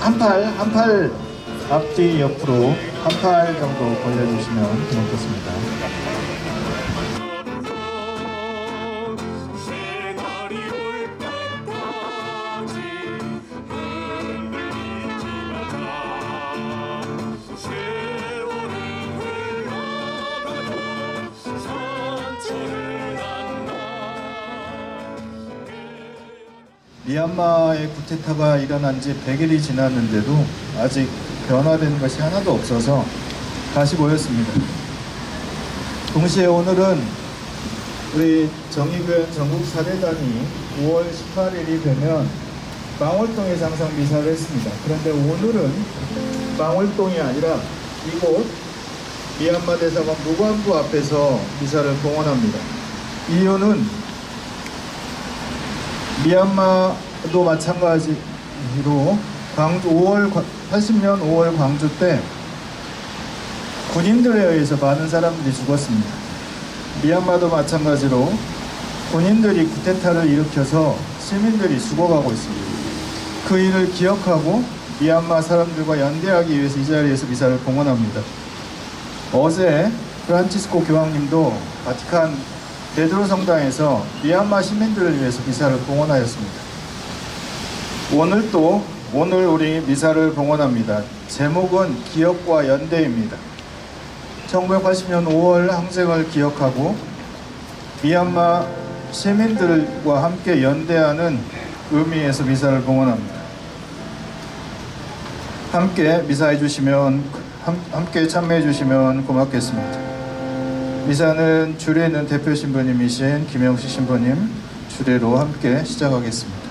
한 팔 앞뒤 옆으로 한 팔 정도 벌려주시면 고맙겠습니다. 미얀마의 쿠데타가 일어난 지 100일이 지났는데도 아직 변화되는 것이 하나도 없어서 다시 모였습니다. 동시에 오늘은 우리 정의교회 전국사례단이 5월 18일이 되면 망월동에서 항상 미사를 했습니다. 그런데 오늘은 망월동이 아니라 이곳 미얀마 대사관 무관부 앞에서 미사를 봉헌합니다. 이유는 미얀마도 마찬가지로 80년 5월 광주 때 군인들에 의해서 많은 사람들이 죽었습니다. 미얀마도 마찬가지로 군인들이 쿠데타를 일으켜서 시민들이 죽어가고 있습니다. 그 일을 기억하고 미얀마 사람들과 연대하기 위해서 이 자리에서 미사를 봉헌합니다. 어제 프란치스코 교황님도 바티칸 베드로 성당에서 미얀마 시민들을 위해서 미사를 봉헌하였습니다. 오늘 우리 미사를 봉헌합니다. 제목은 기억과 연대입니다. 1980년 5월 항쟁을 기억하고 미얀마 시민들과 함께 연대하는 의미에서 미사를 봉헌합니다. 함께 미사해 주시면, 함께 참여해 주시면 고맙겠습니다. 미사는 주례는 대표 신부님이신 김영식 신부님 주례로 함께 시작하겠습니다.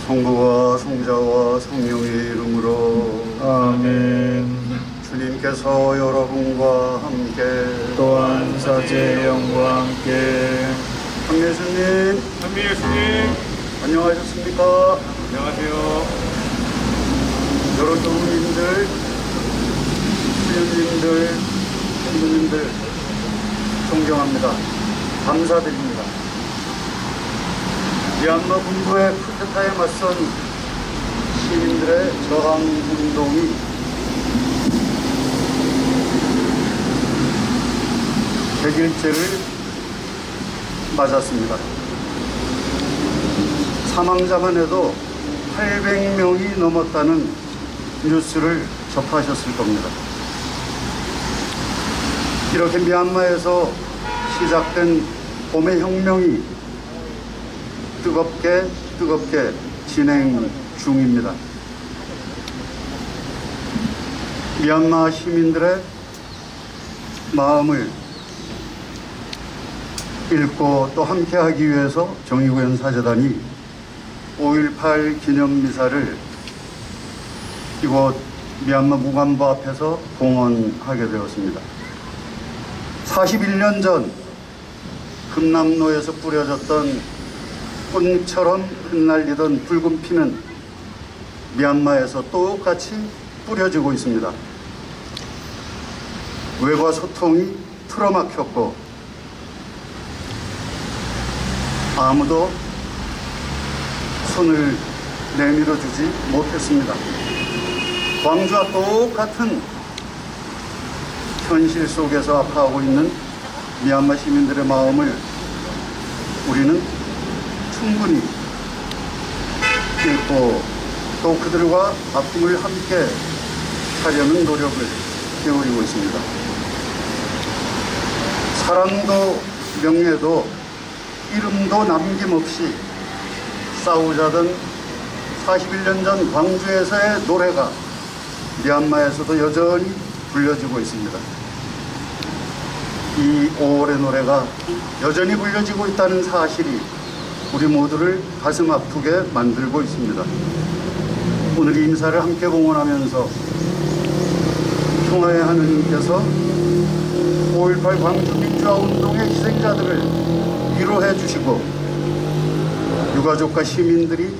성부와 성자와 성령의 이름으로 아멘. 주님께서 여러분과 함께 또한 사제의 영과 함께 한예수님 안녕하셨습니까? 안녕하세요. 여러 교우님들, 수녀님들, 신부님들 존경합니다. 감사드립니다. 미얀마 군부의 쿠데타에 맞선 시민들의 저항 운동이 백일째를 맞았습니다. 사망자만 해도 800명이 넘었다는 뉴스를 접하셨을 겁니다. 이렇게 미얀마에서 시작된 봄의 혁명이 뜨겁게 진행 중입니다. 미얀마 시민들의 마음을 읽고 또 함께하기 위해서 정의구현 사제단이 5.18 기념미사를 이곳 미얀마 무관부 앞에서 봉헌하게 되었습니다. 41년 전 금남로에서 뿌려졌던 꽃잎처럼 흩날리던 붉은 피는 미얀마에서 똑같이 뿌려지고 있습니다. 외과 소통이 틀어막혔고 아무도 손을 내밀어주지 못했습니다. 광주와 똑같은 현실 속에서 아파하고 있는 미얀마 시민들의 마음을 우리는 충분히 읽고 또 그들과 아픔을 함께 하려는 노력을 기울이고 있습니다. 사랑도 명예도 이름도 남김없이 싸우자던 41년 전 광주에서의 노래가 미얀마에서도 여전히 불려지고 있습니다. 이 5월의 노래가 여전히 불려지고 있다는 사실이 우리 모두를 가슴 아프게 만들고 있습니다. 오늘 이 인사를 함께 봉헌하면서 평화의 하느님께서 5.18 광주민주화운동의 희생자들을 위로해 주시고 유가족과 시민들이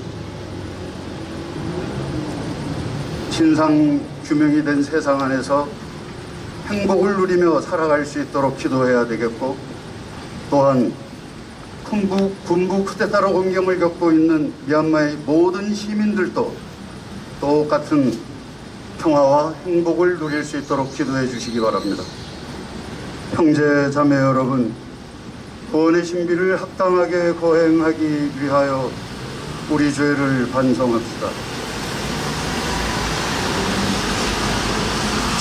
진상 규명이 된 세상 안에서 행복을 누리며 살아갈 수 있도록 기도해야 되겠고, 또한 군부 쿠데타로 공경을 겪고 있는 미얀마의 모든 시민들도 똑같은 평화와 행복을 누릴 수 있도록 기도해 주시기 바랍니다. 형제 자매 여러분, 구원의 신비를 합당하게 거행하기 위하여 우리 죄를 반성합시다.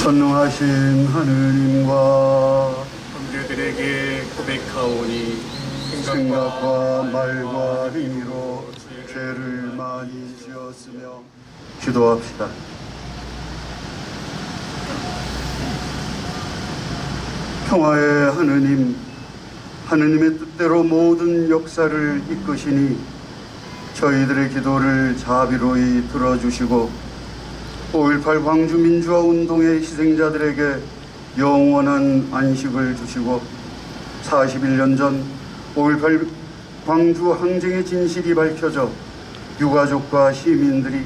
전능하신 하느님과 형제들에게 고백하오니 생각과 말과 행위로 죄를 많이 지었으며. 기도합시다. 평화의 하느님, 하느님의 뜻대로 모든 역사를 이끄시니 저희들의 기도를 자비로이 들어주시고 5.18 광주민주화운동의 희생자들에게 영원한 안식을 주시고 41년 전 5.18 광주 항쟁의 진실이 밝혀져 유가족과 시민들이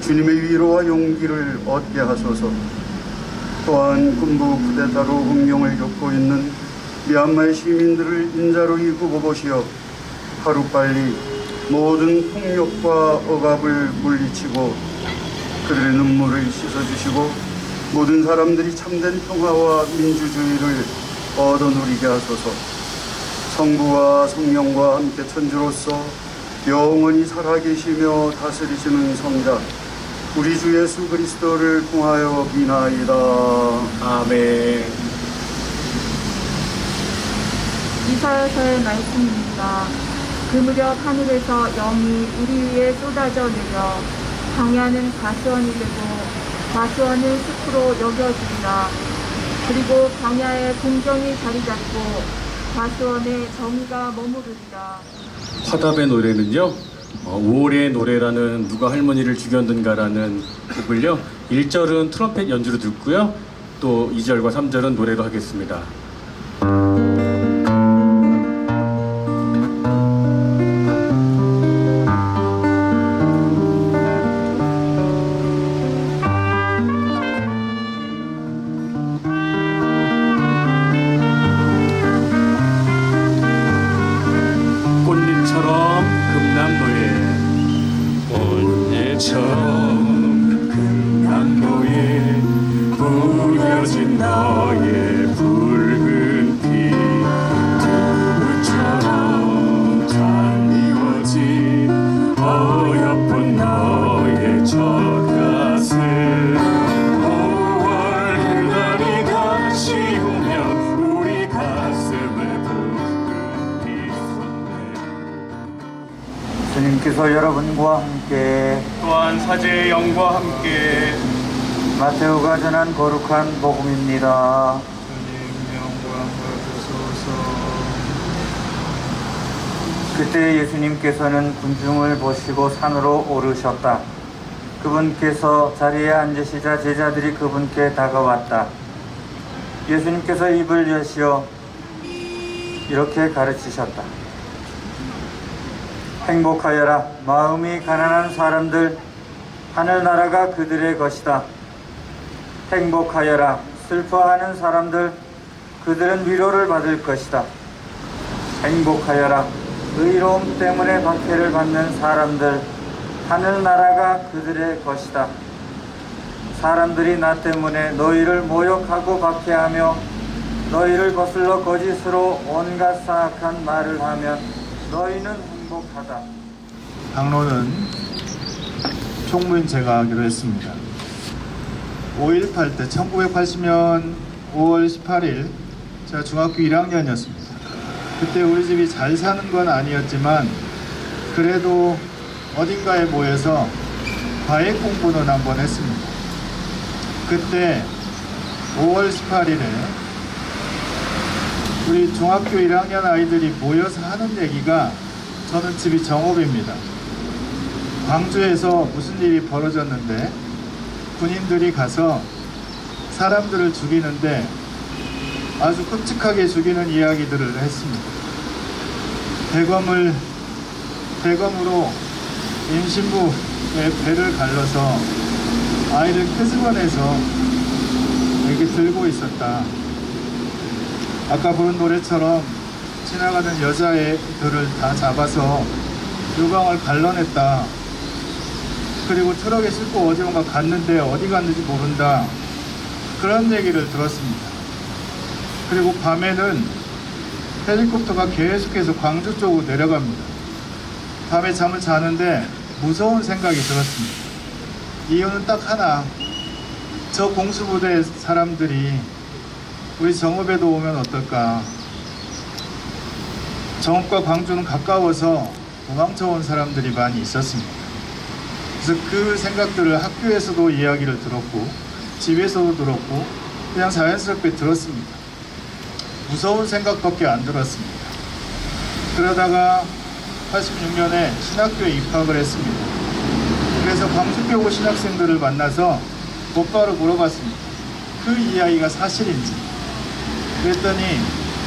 주님의 위로와 용기를 얻게 하소서. 또한 군부 쿠데타로 hun명을 겪고 있는 미얀마의 시민들을 인자로이 굽어보시어 하루빨리 모든 폭력과 억압을 물리치고 그들의 눈물을 씻어주시고 모든 사람들이 참된 평화와 민주주의를 얻어 누리게 하소서. 성부와 성령과 함께 천주로서 영원히 살아계시며 다스리시는 성자 우리 주 예수 그리스도를 통하여 비나이다. 아멘. 이사야서의 말씀입니다. 그 무렵 하늘에서 영이 우리 위에 쏟아져 내려 광야는 가수원이 되고 가수원은 숲으로 여겨지리라. 그리고 광야에 공정이 자리 잡고 가수원에 정의가 머무르리라. 화답의 노래는요, 5월의 노래라는 누가 할머니를 죽였는가라는 곡을요, 1절은 트럼펫 연주로 듣고요, 또 2절과 3절은 노래로 하겠습니다. 꽃잎처럼 금남로에 부려진 너의 붉은 피 두부처럼 잘 이워진 어여쁜 너의 젖가슴 5월 그날이 다시 오면 우리 가슴을 붉은 쏟네. 주님께서 여러분과 함께 또한 사제의 영과 함께 마테오가 전한 거룩한 복음입니다. 주님 영광 받으소서. 그때 예수님께서는 군중을 보시고 산으로 오르셨다. 그분께서 자리에 앉으시자 제자들이 그분께 다가왔다. 예수님께서 입을 여시어 이렇게 가르치셨다. 행복하여라. 마음이 가난한 사람들, 하늘나라가 그들의 것이다. 행복하여라. 슬퍼하는 사람들, 그들은 위로를 받을 것이다. 행복하여라. 의로움 때문에 박해를 받는 사람들, 하늘나라가 그들의 것이다. 사람들이 나 때문에 너희를 모욕하고 박해하며 너희를 거슬러 거짓으로 온갖 사악한 말을 하면 너희는 행복하다. 당로는 총무인 제가 하기로 했습니다. 5.18 때 1980년 5월 18일 제가 중학교 1학년이었습니다. 그때 우리 집이 잘 사는 건 아니었지만 그래도 어딘가에 모여서 과외 공부는 한번 했습니다. 그때 5월 18일에 우리 중학교 1학년 아이들이 모여서 하는 얘기가 저는 집이 정읍입니다. 광주에서 무슨 일이 벌어졌는데 군인들이 가서 사람들을 죽이는데 아주 끔찍하게 죽이는 이야기들을 했습니다. 대검으로 임신부의 배를 갈라서 아이를 끄집어내서 이렇게 들고 있었다. 아까 부른 노래처럼 지나가는 여자애들을 다 잡아서 유방을 갈라냈다. 그리고 트럭에 싣고 어디론가 갔는데 어디 갔는지 모른다. 그런 얘기를 들었습니다. 그리고 밤에는 헬리콥터가 계속해서 광주 쪽으로 내려갑니다. 밤에 잠을 자는데 무서운 생각이 들었습니다. 이유는 딱 하나. 저 공수부대 사람들이 우리 정읍에도 오면 어떨까. 정읍과 광주는 가까워서 도망쳐 온 사람들이 많이 있었습니다. 그래서 그 생각들을 학교에서도 이야기를 들었고 집에서도 들었고 그냥 자연스럽게 들었습니다. 무서운 생각밖에 안 들었습니다. 그러다가 86년에 신학교에 입학을 했습니다. 그래서 광주교구 신학생들을 만나서 곧바로 물어봤습니다. 그 이야기가 사실인지. 그랬더니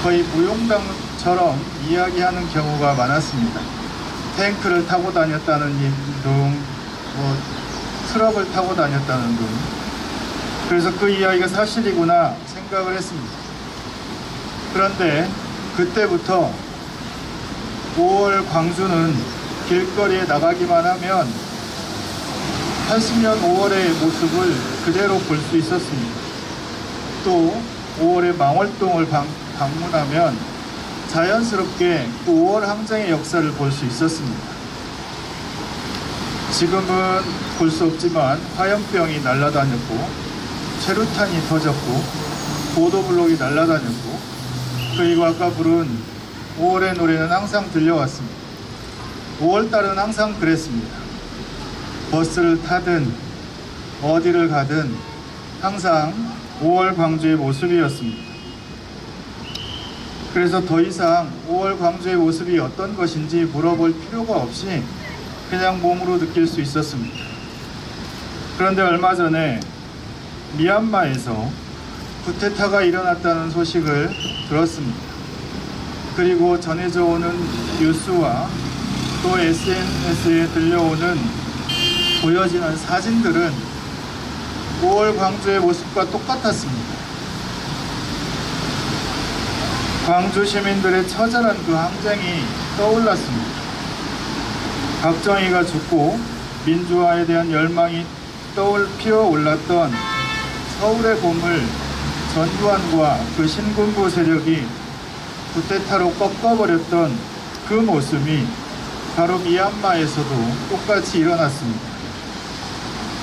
거의 무용담처럼 이야기하는 경우가 많았습니다. 탱크를 타고 다녔다는 등, 트럭을 타고 다녔다는 등. 그래서 그 이야기가 사실이구나 생각을 했습니다. 그런데 그때부터 5월 광주는 길거리에 나가기만 하면 80년 5월의 모습을 그대로 볼 수 있었습니다. 또 5월의 망월동을 방문하면 자연스럽게 그 5월 항쟁의 역사를 볼 수 있었습니다. 지금은 볼 수 없지만 화염병이 날아다녔고 최루탄이 터졌고 보도블록이 날아다녔고 그리고 아까 부른 5월의 노래는 항상 들려왔습니다. 5월달은 항상 그랬습니다. 버스를 타든 어디를 가든 항상 5월 광주의 모습이었습니다. 그래서 더 이상 5월 광주의 모습이 어떤 것인지 물어볼 필요가 없이 그냥 몸으로 느낄 수 있었습니다. 그런데 얼마 전에 미얀마에서 쿠데타가 일어났다는 소식을 들었습니다. 그리고 전해져 오는 뉴스와 또 SNS에 들려오는 보여지는 사진들은 5월 광주의 모습과 똑같았습니다. 광주 시민들의 처절한 그 항쟁이 떠올랐습니다. 박정희가 죽고 민주화에 대한 열망이 피어올랐던 서울의 봄을 전두환과 그 신군부 세력이 쿠데타로 꺾어버렸던 그 모습이 바로 미얀마에서도 똑같이 일어났습니다.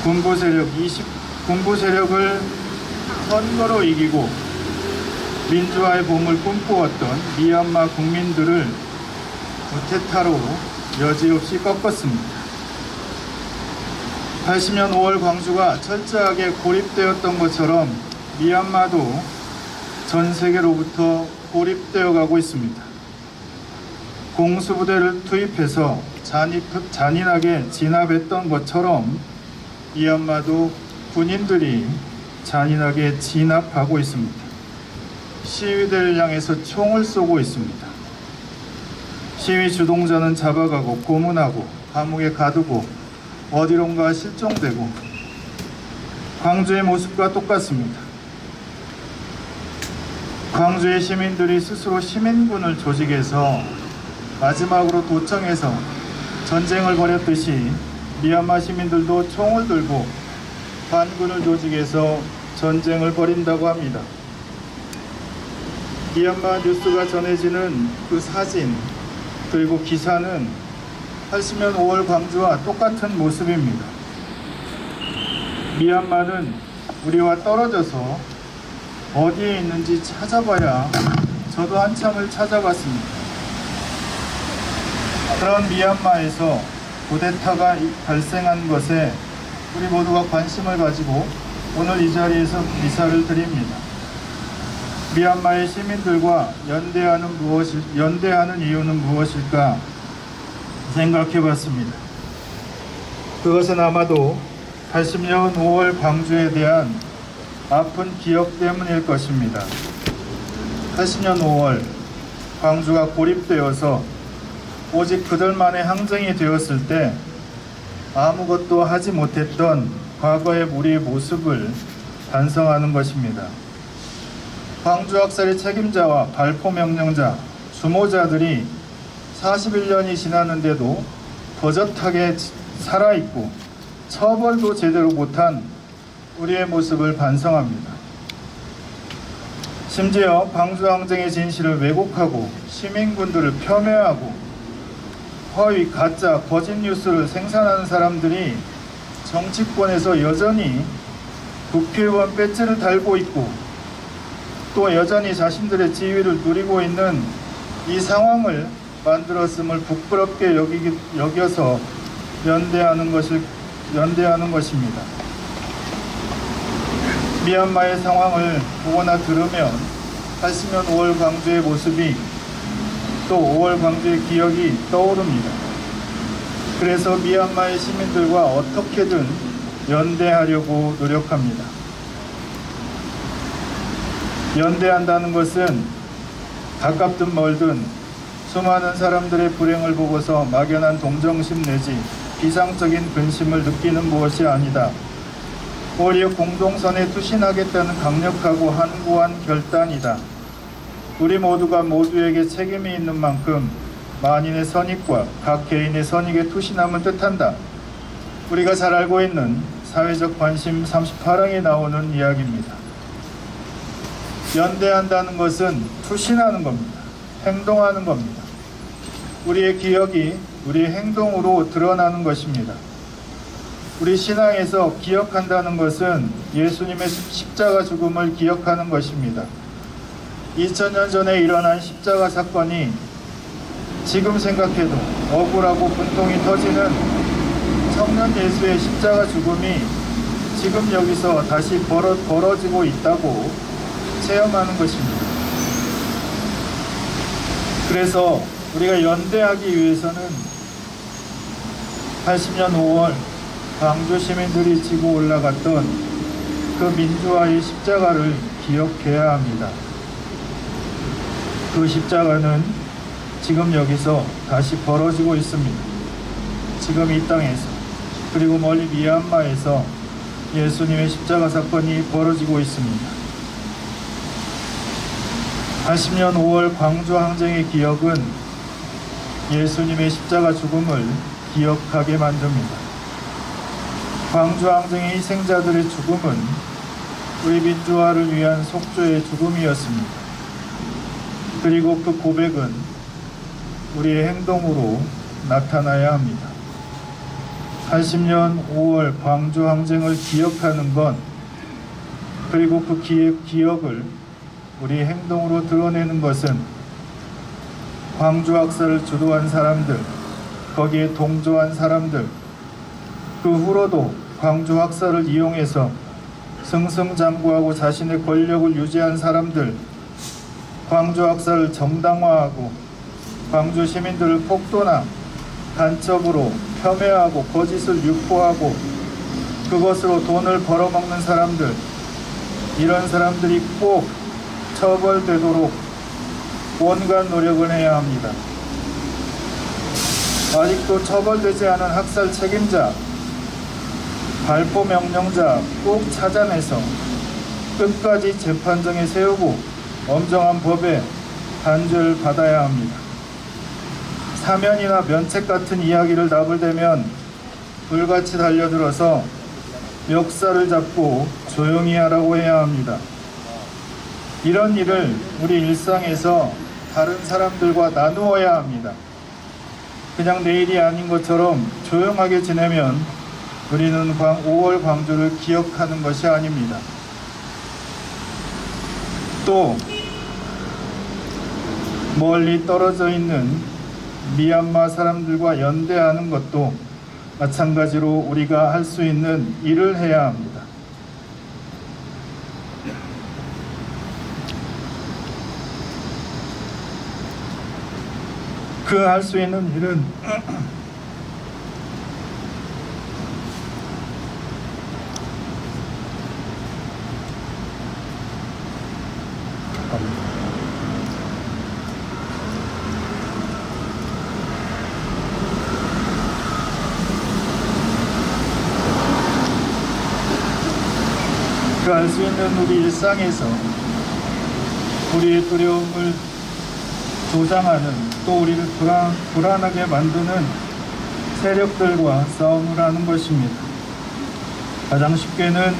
군부 세력을 선거로 이기고 민주화의 봄을 꿈꾸었던 미얀마 국민들을 쿠데타로 여지없이 꺾었습니다. 80년 5월 광주가 철저하게 고립되었던 것처럼 미얀마도 전 세계로부터 고립되어 가고 있습니다. 공수부대를 투입해서 잔인하게 진압했던 것처럼 미얀마도 군인들이 잔인하게 진압하고 있습니다. 시위대를 향해서 총을 쏘고 있습니다. 시위 주동자는 잡아가고 고문하고 감옥에 가두고 어디론가 실종되고 광주의 모습과 똑같습니다. 광주의 시민들이 스스로 시민군을 조직해서 마지막으로 도청해서 전쟁을 벌였듯이 미얀마 시민들도 총을 들고 반군을 조직해서 전쟁을 벌인다고 합니다. 미얀마 뉴스가 전해지는 그 사진 그리고 기사는 80년 5월 광주와 똑같은 모습입니다. 미얀마는 우리와 떨어져서 어디에 있는지 찾아봐야 저도 한참을 찾아봤습니다. 그런 미얀마에서 쿠데타가 발생한 것에 우리 모두가 관심을 가지고 오늘 이 자리에서 기사를 드립니다. 미얀마의 시민들과 연대하는 이유는 무엇일까 생각해 봤습니다. 그것은 아마도 80년 5월 광주에 대한 아픈 기억 때문일 것입니다. 80년 5월 광주가 고립되어서 오직 그들만의 항쟁이 되었을 때 아무것도 하지 못했던 과거의 우리의 모습을 반성하는 것입니다. 광주 학살의 책임자와 발포 명령자, 주모자들이 41년이 지났는데도 버젓하게 살아있고 처벌도 제대로 못한 우리의 모습을 반성합니다. 심지어 광주 항쟁의 진실을 왜곡하고 시민군들을 폄훼하고 허위, 가짜, 거짓 뉴스를 생산하는 사람들이 정치권에서 여전히 국회의원 배지를 달고 있고 또 여전히 자신들의 지위를 누리고 있는 이 상황을 만들었음을 부끄럽게 여겨서 연대하는 것입니다. 미얀마의 상황을 보거나 들으면 80년 5월 광주의 모습이 또 5월 광주의 기억이 떠오릅니다. 그래서 미얀마의 시민들과 어떻게든 연대하려고 노력합니다. 연대한다는 것은 가깝든 멀든 수많은 사람들의 불행을 보고서 막연한 동정심 내지 비상적인 근심을 느끼는 무엇이 아니다. 오히려 공동선에 투신하겠다는 강력하고 한구한 결단이다. 우리 모두가 모두에게 책임이 있는 만큼 만인의 선익과 각 개인의 선익에 투신함을 뜻한다. 우리가 잘 알고 있는 사회적 관심 38항에 나오는 이야기입니다. 연대한다는 것은 투신하는 겁니다. 행동하는 겁니다. 우리의 기억이 우리의 행동으로 드러나는 것입니다. 우리 신앙에서 기억한다는 것은 예수님의 십자가 죽음을 기억하는 것입니다. 2000년 전에 일어난 십자가 사건이 지금 생각해도 억울하고 분통이 터지는 청년 예수의 십자가 죽음이 지금 여기서 다시 벌어지고 있다고 체험하는 것입니다. 그래서 우리가 연대하기 위해서는 80년 5월 광주 시민들이 지고 올라갔던 그 민주화의 십자가를 기억해야 합니다. 그 십자가는 지금 여기서 다시 벌어지고 있습니다. 지금 이 땅에서 그리고 멀리 미얀마에서 예수님의 십자가 사건이 벌어지고 있습니다. 80년 5월 광주 항쟁의 기억은 예수님의 십자가 죽음을 기억하게 만듭니다. 광주 항쟁의 희생자들의 죽음은 우리 민주화를 위한 속죄의 죽음이었습니다. 그리고 그 고백은 우리의 행동으로 나타나야 합니다. 80년 5월 광주 항쟁을 기억하는 건 그리고 그 기억을 우리 행동으로 드러내는 것은 광주 학살을 주도한 사람들, 거기에 동조한 사람들, 그 후로도 광주 학살을 이용해서 승승장구하고 자신의 권력을 유지한 사람들, 광주 학살을 정당화하고 광주 시민들을 폭도나 간첩으로 폄훼하고 거짓을 유포하고 그것으로 돈을 벌어먹는 사람들, 이런 사람들이 꼭 처벌되도록 온갖 노력을 해야 합니다. 아직도 처벌되지 않은 학살 책임자, 발포 명령자 꼭 찾아내서 끝까지 재판정에 세우고 엄정한 법에 단죄를 받아야 합니다. 사면이나 면책 같은 이야기를 나불대면 불같이 달려들어서 멱살을 잡고 조용히 하라고 해야 합니다. 이런 일을 우리 일상에서 다른 사람들과 나누어야 합니다. 그냥 내일이 아닌 것처럼 조용하게 지내면 우리는 5월 광주를 기억하는 것이 아닙니다. 또 멀리 떨어져 있는 미얀마 사람들과 연대하는 것도 마찬가지로 우리가 할 수 있는 일을 해야 합니다. 그 할 수 있는 일은 그 할 수 있는 우리 일상에서 우리의 두려움을 조장하는, 또 우리를 불안하게 만드는 세력들과 싸움을 하는 것입니다. 가장 쉽게는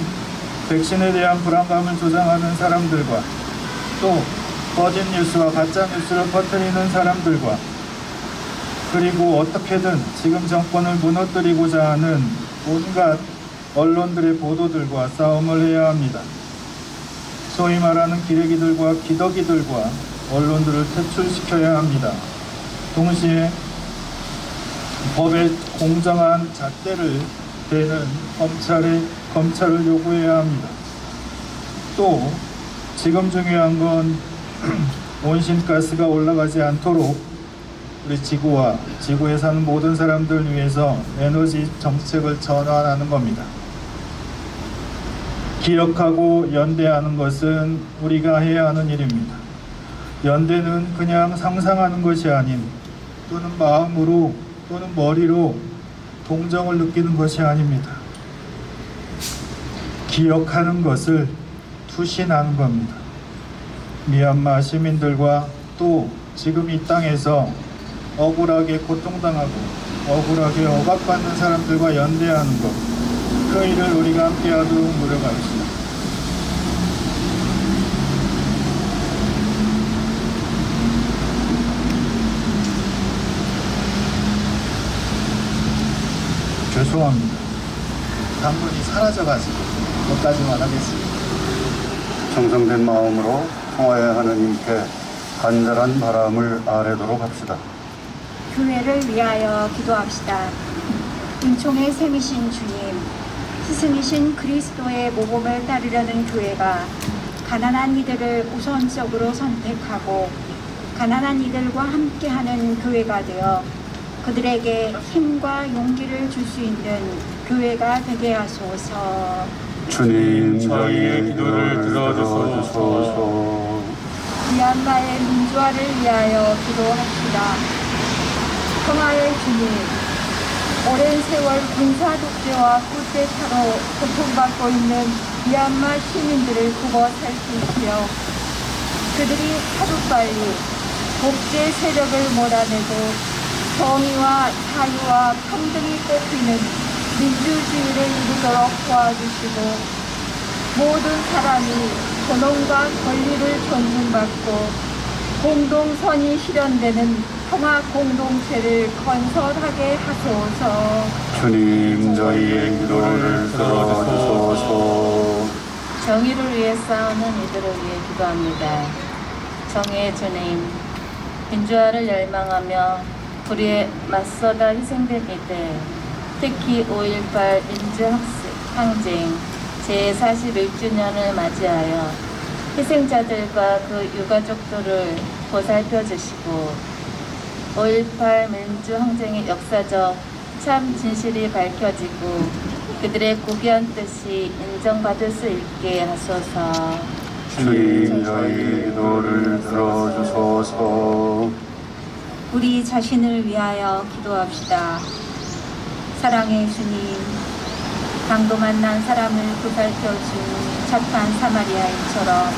백신에 대한 불안감을 조장하는 사람들과, 또 거짓 뉴스와 가짜 뉴스를 퍼뜨리는 사람들과, 그리고 어떻게든 지금 정권을 무너뜨리고자 하는 온갖 언론들의 보도들과 싸움을 해야 합니다. 소위 말하는 기레기들과 기덕이들과 언론들을 퇴출시켜야 합니다. 동시에 법의 공정한 잣대를 대는 검찰을 요구해야 합니다. 또 지금 중요한 건 온실가스가 올라가지 않도록 우리 지구와 지구에 사는 모든 사람들 위해서 에너지 정책을 전환하는 겁니다. 기억하고 연대하는 것은 우리가 해야 하는 일입니다. 연대는 그냥 상상하는 것이 아닌, 또는 마음으로 또는 머리로 동정을 느끼는 것이 아닙니다. 기억하는 것을 투신하는 겁니다. 미얀마 시민들과 또 지금 이 땅에서 억울하게 고통당하고 억울하게 억압받는 사람들과 연대하는 것, 그 일을 우리가 함께 하도록 노력합시다. 죄송합니다. 당분이 사라져가지고 여기까지만 하겠습니다. 정성된 마음으로 평화의 하느님께 간절한 바람을 아뢰도록 합시다. 교회를 위하여 기도합시다. 은총의 샘이신 주님, 스승이신 그리스도의 모범을 따르려는 교회가 가난한 이들을 우선적으로 선택하고 가난한 이들과 함께하는 교회가 되어 그들에게 힘과 용기를 줄 수 있는 교회가 되게 하소서. 주님, 저희의 기도를 들어주소서. 미얀마의 민주화를 위하여 기도합시다. 평화의 주님, 오랜 세월 군사 독재와 쿠데타로 고통받고 있는 미얀마 시민들을 보고 살피시며 그들이 하루빨리 독재 세력을 몰아내고 정의와 자유와 평등이 꽃피는 민주주의를 이루도록 도와주시고 모든 사람이 존엄과 권리를 존중받고 공동선이 실현되는 평화 공동체를 건설하게 하소서. 주님, 저희의 기도를 들어주소서. 정의를 위해 싸우는 이들을 위해 기도합니다. 정의의 주님, 민주화를 열망하며 불의에 맞서다 희생된 이들, 특히 5.18 민주항쟁 제41주년을 맞이하여 희생자들과 그 유가족들을 보살펴 주시고 5.18 민주항쟁의 역사적 참 진실이 밝혀지고 그들의 고귀한 뜻이 인정받을 수 있게 하소서. 주님, 저희의 기도를 들어주소서. 우리 자신을 위하여 기도합시다. 사랑의 주님, 방도 만난 사람을 보살펴준 착한 사마리아인처럼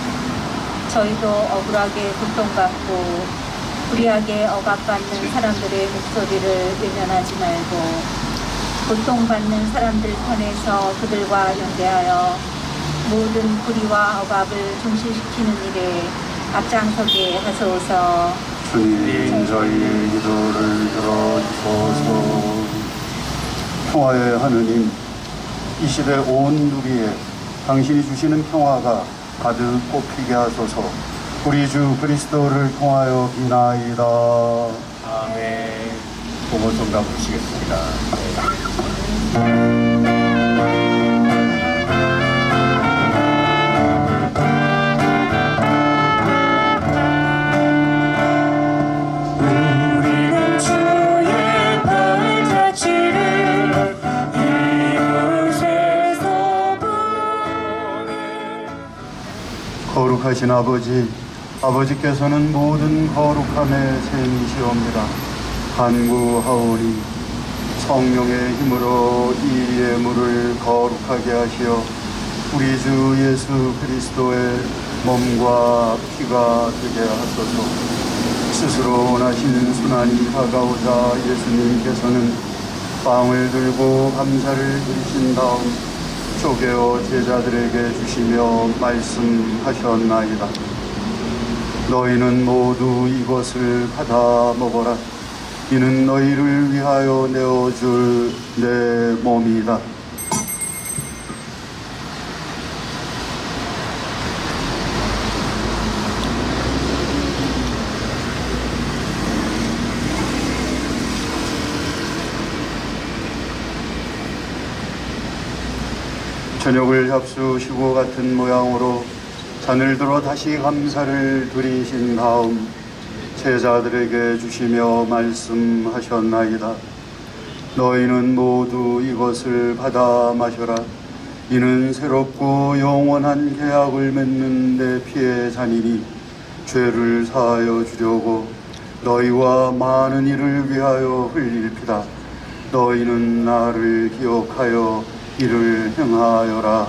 저희도 억울하게 고통받고 불의하게 억압받는 사람들의 목소리를 외면하지 말고 고통받는 사람들 편에서 그들과 연대하여 모든 불의와 억압을 종식시키는 일에 앞장서게 하소서. 주님, 저희의 기도를 들어주소서. 평화의 하느님, 이 시대 온 누리에 당신이 주시는 평화가 가득 꽃피게 하소서. 우리 주 그리스도를 통하여 비나이다. 아멘. 봉헌성가 부르시겠습니다. 우리를 거룩하신 아버지께서는 모든 거룩함의 셈이시옵니다. 간구하오니 성령의 힘으로 이 예물을 거룩하게 하시어 우리 주 예수 그리스도의 몸과 피가 되게 하소서. 스스로 원하신 순환이 다가오자 예수님께서는 빵을 들고 감사를 드리신 다음 쪼개어 제자들에게 주시며 말씀하셨나이다. 너희는 모두 이것을 받아 먹어라. 이는 너희를 위하여 내어줄 내 몸이다. 저녁을 잡수시고 같은 모양으로 잔을 들어 다시 감사를 드리신 다음 제자들에게 주시며 말씀하셨나이다. 너희는 모두 이것을 받아 마셔라. 이는 새롭고 영원한 계약을 맺는 내 피의 잔이니 죄를 사하여 주려고 너희와 많은 이를 위하여 흘릴 피다. 너희는 나를 기억하여 이를 행하여라.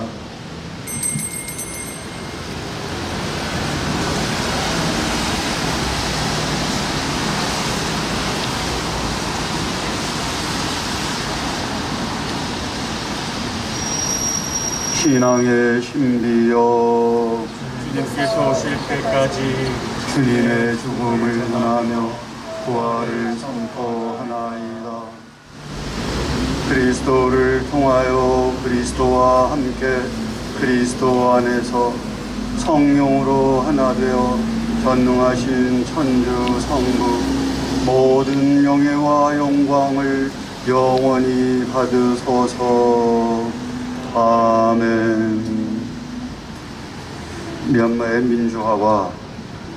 신앙의 신비여, 주님께서 오실 때까지 주님의 죽음을 전하며 부활을 선포하나이다. 그리스도를 통하여 그리스도와 함께 그리스도 안에서 성령으로 하나 되어 전능하신 천주 성부 모든 영예와 영광을 영원히 받으소서. 아멘. 미얀마의 민주화와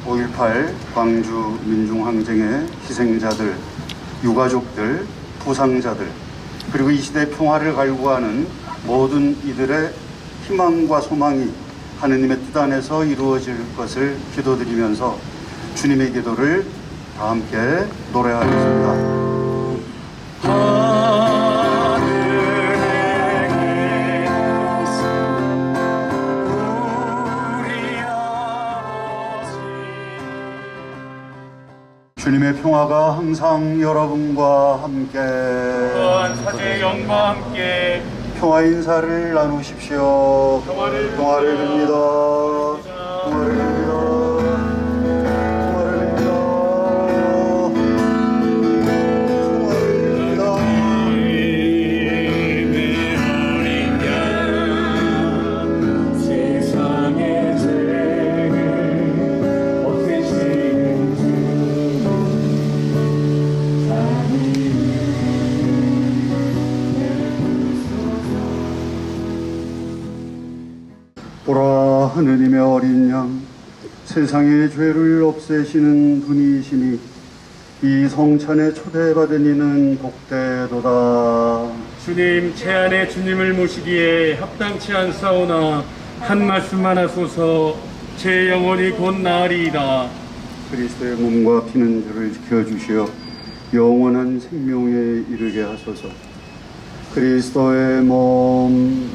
5.18 광주 민중항쟁의 희생자들, 유가족들, 부상자들, 그리고 이 시대의 평화를 갈구하는 모든 이들의 희망과 소망이 하느님의 뜻 안에서 이루어질 것을 기도드리면서 주님의 기도를 다 함께 노래하겠습니다. 주님의 평화가 항상 여러분과 함께 또한 사제의 영과 함께 평화 인사를 나누십시오. 평화를 빕니다. 평화를 빕니다. 평화를 빕니다. 보라, 하느님의 어린 양, 세상의 죄를 없애시는 분이시니 이 성찬에 초대받은 이는 복되도다. 주님, 제 안에 주님을 모시기에 합당치 않사오나 한 말씀만 하소서. 제 영혼이 곧 나으리이다. 그리스도의 몸과 피는 저를 지켜주시어 영원한 생명에 이르게 하소서. 그리스도의 몸.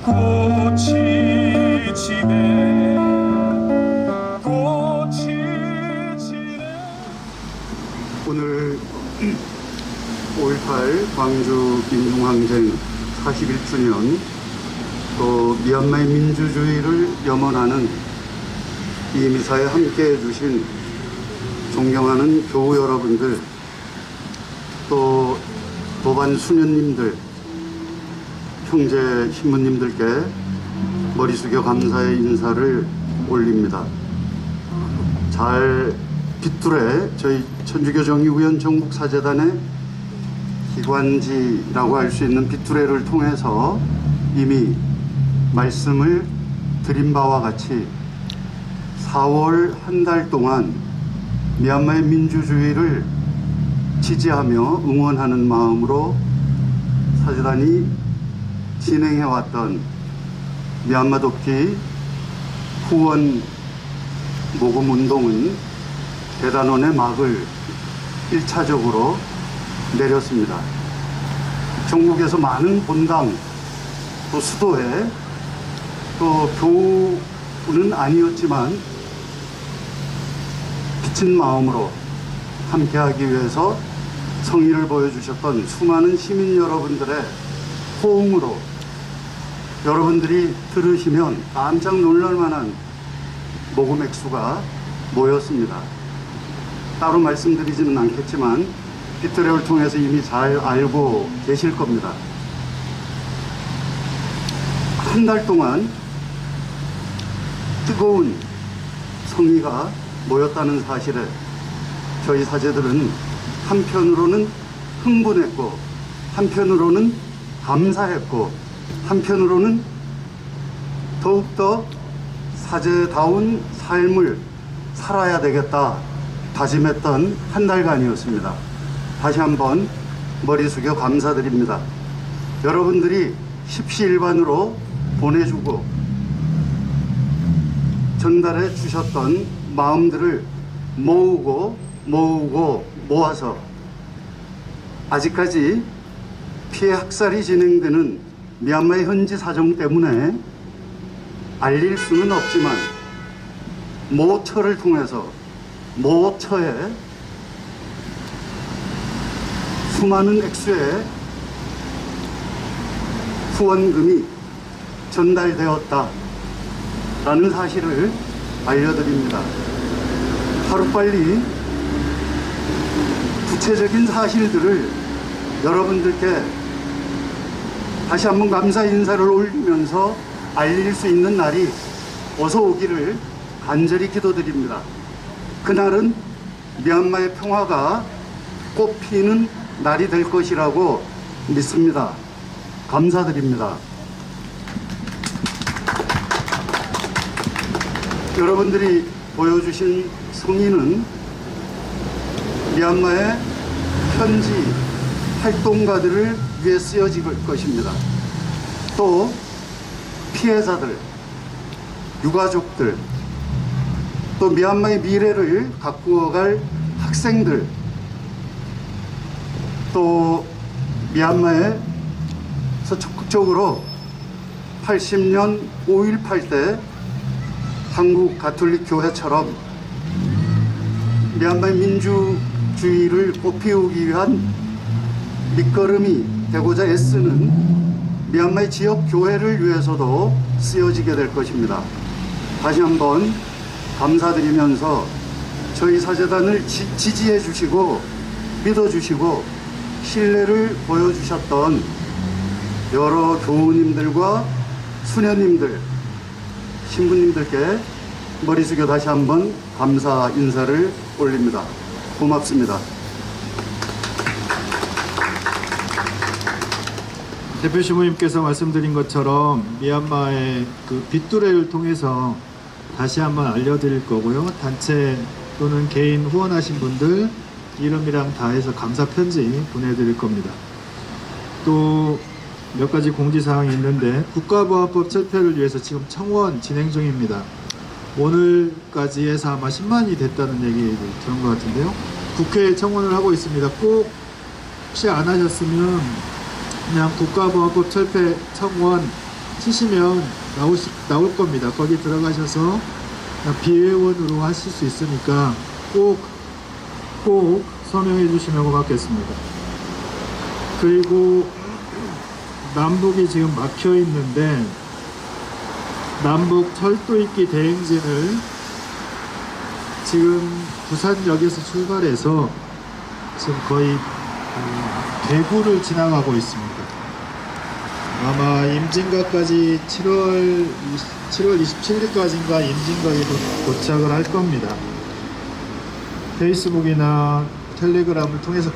꽃이 광주 민중항쟁 41주년, 또 미얀마의 민주주의를 염원하는 이 미사에 함께해 주신 존경하는 교우 여러분들, 또 도반 수녀님들, 형제 신부님들께 머리 숙여 감사의 인사를 올립니다. 잘 빗두레 저희 천주교 정의구현 전국사재단의 기관지라고 할 수 있는 빗두레를 통해서 이미 말씀을 드린 바와 같이 4월 한 달 동안 미얀마의 민주주의를 지지하며 응원하는 마음으로 사재단이 진행해왔던 미얀마 돕기 후원 모금 운동은 대단원의 막을 1차적으로 내렸습니다. 전국에서 많은 본당, 또 수도에, 또 교우는 아니었지만 비친 마음으로 함께하기 위해서 성의를 보여주셨던 수많은 시민 여러분들의 호응으로 여러분들이 들으시면 깜짝 놀랄 만한 모금 액수가 모였습니다. 따로 말씀드리지는 않겠지만 빗두레를 통해서 이미 잘 알고 계실 겁니다. 한 달 동안 뜨거운 성의가 모였다는 사실에 저희 사제들은 한편으로는 흥분했고, 한편으로는 감사했고, 한편으로는 더욱더 사제다운 삶을 살아야 되겠다 다짐했던 한 달간이었습니다. 다시 한번 머리 숙여 감사드립니다. 여러분들이 십시일반으로 보내주고 전달해 주셨던 마음들을 모아서 아직까지 피해 학살이 진행되는 미얀마의 현지 사정 때문에 알릴 수는 없지만 모처를 통해서 모처에 수많은 액수의 후원금이 전달되었다라는 사실을 알려드립니다. 하루빨리 구체적인 사실들을 여러분들께 다시 한번 감사 인사를 올리면서 알릴 수 있는 날이 어서 오기를 간절히 기도드립니다. 그날은 미얀마의 평화가 꽃피는 날이 될 것이라고 믿습니다. 감사드립니다. 여러분들이 보여주신 성의는 미얀마의 현지 활동가들을 위해 쓰여질 것입니다. 또 피해자들, 유가족들, 또 미얀마의 미래를 가꾸어갈 학생들, 또 미얀마에서 적극적으로 80년 5.18 때 한국 가톨릭 교회처럼 미얀마의 민주주의를 꽃피우기 위한 밑거름이 되고자 애쓰는 미얀마의 지역 교회를 위해서도 쓰여지게 될 것입니다. 다시 한번 감사드리면서 저희 사제단을 지지해 주시고 믿어 주시고 신뢰를 보여주셨던 여러 교우님들과 수녀님들, 신부님들께 머리 숙여 다시 한번 감사 인사를 올립니다. 고맙습니다. 대표 신부님께서 말씀드린 것처럼 미얀마의 그 빗두레를 통해서 다시 한번 알려드릴 거고요. 단체 또는 개인 후원하신 분들 이름이랑 다 해서 감사 편지 보내드릴 겁니다. 또 몇 가지 공지사항이 있는데 국가보안법 철폐를 위해서 지금 청원 진행 중입니다. 오늘까지 해서 아마 10만이 됐다는 얘기 들은 것 같은데요. 국회에 청원을 하고 있습니다. 꼭 혹시 안 하셨으면 그냥 국가보안법 철폐 청원 치시면 나올 겁니다. 거기 들어가셔서 비회원으로 하실 수 있으니까 꼭 서명해 주시면 고맙겠습니다. 그리고 남북이 지금 막혀 있는데 남북 철도 있기 대행진을 지금 부산역에서 출발해서 지금 거의 대구를 지나가고 있습니다. 아마 임진각까지 7월 27일까지인가 임진각에 도착을 할 겁니다. 페이스북이나 텔레그램을 통해서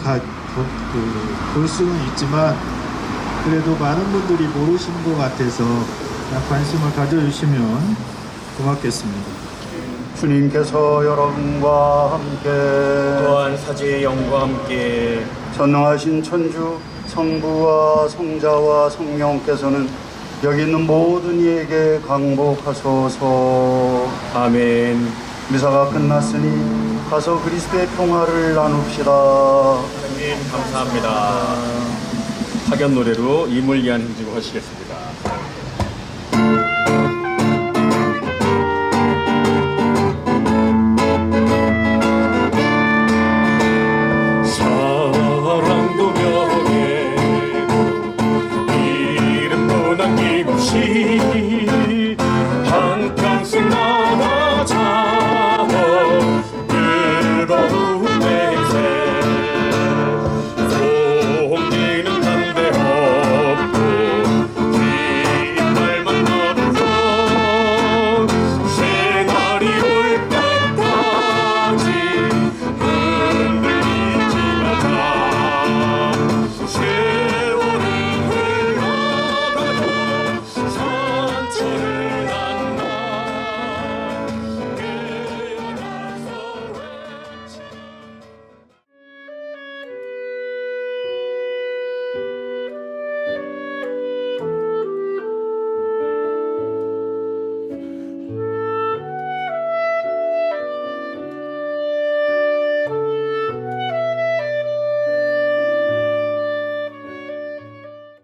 볼 수는 있지만 그래도 많은 분들이 모르시는 것 같아서 관심을 가져주시면 고맙겠습니다. 주님께서 여러분과 함께 또한 사제의 영과 함께 전능하신 천주 성부와 성자와 성령께서는 여기 있는 모든 이에게 강복하소서. 아멘. 미사가 끝났으니 가서 그리스도의 평화를 나눕시다. 하나님 감사합니다. 파견 노래로 임을 위한 행진을 하시겠습니다. 사랑도 명예고 이름도 남김없이 한평생